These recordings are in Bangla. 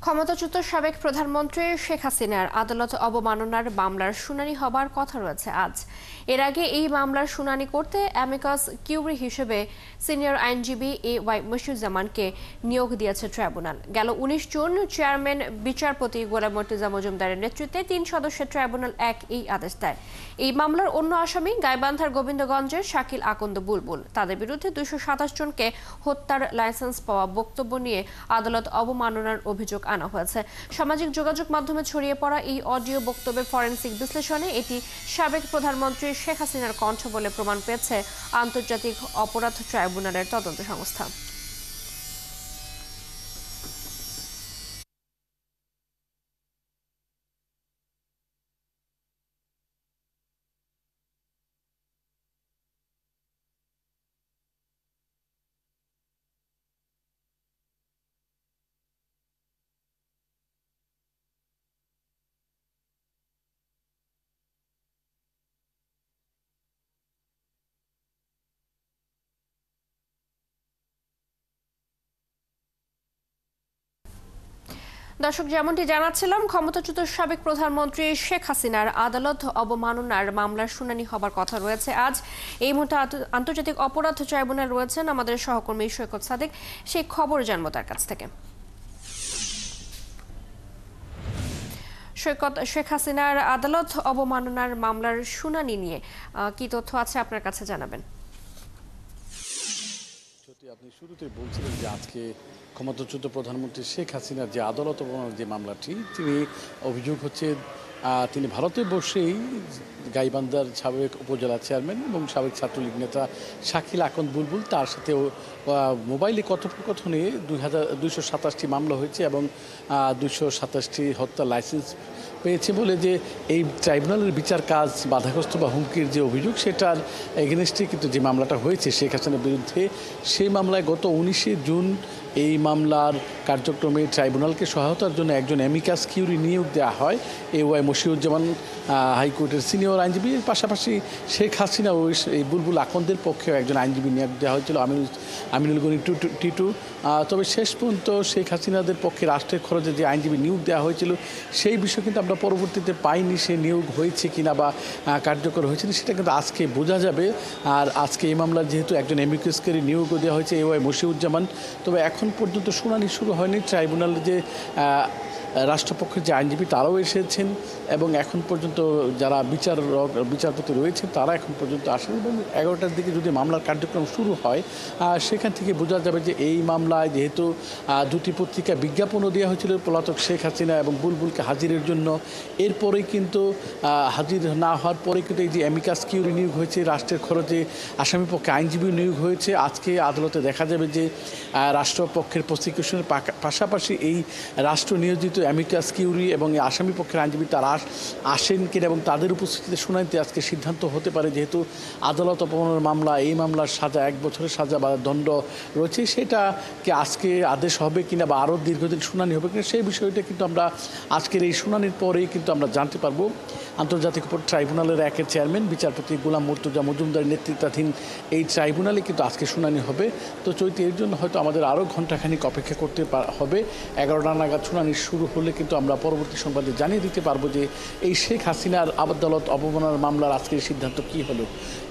ক্ষমতাচ্যুত সাবেক প্রধানমন্ত্রী শেখ হাসিনার আদালত অবমাননার মামলার শুনানি হবার কথা রয়েছে আজ। এর আগে এই মামলার শুনানি করতে অ্যামিকাস কিউরি হিসেবে সিনিয়র আইনজীবী A.Y. মশিউজ্জামানকে নিয়োগ দিয়েছে ট্রাইব্যুনাল। গেল ১৯ জুন চেয়ারম্যান বিচারপতি গোলাম মর্তুজা মজুমদারের নেতৃত্বে ৩ সদস্যের ট্রাইব্যুনাল এই আদেশ দেয়। এই মামলার অন্য আসামি গাইবান্ধার গোবিন্দগঞ্জের শাকিল আকন্দ বুলবুল। তাদের বিরুদ্ধে ২২৭ জনকে হত্যার লাইসেন্স পাওয়া বক্তব্য নিয়ে আদালত অবমাননার অভিযোগ আনা হয়েছে। সামাজিক যোগাযোগ মাধ্যমে ছড়িয়ে পড়া এই অডিও বক্তব্যের ফরেনসিক বিশ্লেষণে এটি সাবেক প্রধানমন্ত্রী শেখ হাসিনার কণ্ঠ বলে প্রমাণ পেয়েছে আন্তর্জাতিক অপরাধ ট্রাইব্যুনালের তদন্ত সংস্থা। দর্শক, যেমনটি জানাচ্ছিলাম, ক্ষমতাচ্যুত সাবেক প্রধানমন্ত্রী শেখ হাসিনার আদালত অবমাননার মামলার শুনানি হবার কথা রয়েছে আজ। এই মুহূর্তে আন্তর্জাতিক অপরাধ ট্রাইব্যুনাল রয়েছেন আমাদের সহকর্মী সৈকত সাদিক। সেই খবর জানবো তার কাছ থেকে। সৈকত, শেখ হাসিনার আদালত অবমাননার মামলার শুনানি নিয়ে কি তথ্য আছে আপনার কাছে জানাবেন? আপনি শুরুতে বলছিলেন যে আজকে ক্ষমতাচ্যুত প্রধানমন্ত্রী শেখ হাসিনার যে আদালত অবমাননার যে মামলাটি, তিনি অভিযোগ হচ্ছে তিনি ভারতে বসেই গাইবান্ধার সাবেক উপজেলা চেয়ারম্যান এবং সাবেক ছাত্রলীগ নেতা শাকিল আকন্দ বুলবুল, তার সাথেও মোবাইলে কথোপকথনে ২২৭টি মামলা হয়েছে এবং ২২৭টি হত্যা লাইসেন্স পেয়েছে বলে যে এই ট্রাইব্যুনালের বিচার কাজ বাধাগ্রস্ত বা হুমকির যে অভিযোগ, সেটার এগেনস্টে কিন্তু যে মামলাটা হয়েছে শেখ হাসিনার বিরুদ্ধে, সেই মামলায় গত ১৯ জুন এই মামলার কার্যক্রমে ট্রাইব্যুনালকে সহায়তার জন্য একজন অ্যামিকাস কিউরি নিয়োগ দেওয়া হয়। A.Y. মশিউজ্জামান হাইকোর্টের সিনিয়র আইনজীবীর পাশাপাশি শেখ হাসিনা ও এই বুলবুল আকন্দের পক্ষেও একজন আইনজীবী নিয়োগ দেওয়া হয়েছিল, আমিনুল গনি টিটু। তবে শেষ পর্যন্ত শেখ হাসিনাদের পক্ষে রাষ্ট্রের খরচে যে আইনজীবী নিয়োগ দেওয়া হয়েছিল, সেই বিষয় কিন্তু আমরা পরবর্তীতে পাইনি। সে নিয়োগ হয়েছে কিনা বা কার্যকর হয়েছে না, সেটা কিন্তু আজকে বোঝা যাবে। আর আজকে এই মামলার যেহেতু একজন অ্যামিকাসকে নিয়োগও দেওয়া হয়েছে A.Y. মশিউজ্জামান, তবে এখন পর্যন্ত শুনানি শুরু হয়নি। ট্রাইব্যুনালের যে রাষ্ট্রপক্ষের যে আইনজীবী, তারাও এসেছেন এবং এখন পর্যন্ত যারা বিচারপতি রয়েছেন তারা এখন পর্যন্ত আসেন এবং 11টার দিকে যদি মামলার কার্যক্রম শুরু হয়, সেখান থেকে বোঝা যাবে যে এই মামলায় যেহেতু দুটি পত্রিকা বিজ্ঞাপনও দেওয়া হয়েছিল পলাতক শেখ হাসিনা এবং বুলবুলকে হাজিরের জন্য, এরপরেই কিন্তু হাজির না হওয়ার পরে কিন্তু এই যে অ্যামিকাস কিউরি নিয়োগ হয়েছে, রাষ্ট্রের খরচে আসামিপক্ষে আইনজীবী নিয়োগ হয়েছে। আজকে আদালতে দেখা যাবে যে রাষ্ট্রপক্ষের প্রসিকিউশনের পাশাপাশি এই রাষ্ট্র নিয়োজিত অ্যামিকাস কিউরি এবং আসামি পক্ষের আইনজীবী তারা আসেন কিনা এবং তাদের উপস্থিতিতে শুনানিতে আজকে সিদ্ধান্ত হতে পারে। যেহেতু আদালত অপমাননার মামলা, এই মামলার সাজা 1 বছরের সাজা বা দণ্ড রয়েছে, সেটা কি আজকে আদেশ হবে কিনা বা আরও দীর্ঘদিন শুনানি হবে কিনা, সেই বিষয়টা কিন্তু আমরা আজকের এই শুনানির পরেই কিন্তু আমরা জানতে পারবো। আন্তর্জাতিক ট্রাইব্যুনালের একের চেয়ারম্যান বিচারপতি গোলাম মর্তুজা মজুমদারের নেতৃত্বাধীন এই ট্রাইব্যুনালে কিন্তু আজকে শুনানি হবে। তো চৈতি এর জন্য হয়তো আমাদের আরও ঘণ্টাখানিক অপেক্ষা করতে হবে। 11টা নাগাদ শুনানি শুরু হলে কিন্তু আমরা পরবর্তী সংবাদে জানিয়ে দিতে পারবো যে এই শেখ হাসিনার আদালত অবমাননার মামলার আজকের সিদ্ধান্ত কি হলো।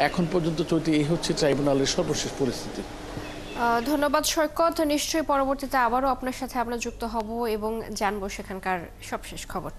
এখন পর্যন্ত চৈতি এই হচ্ছে ট্রাইব্যুনালের সর্বশেষ পরিস্থিতি। ধন্যবাদ সৈকত। নিশ্চয়ই পরবর্তীতে আবারও আপনার সাথে আমরা যুক্ত হব এবং জানবো সেখানকার সবশেষ খবর।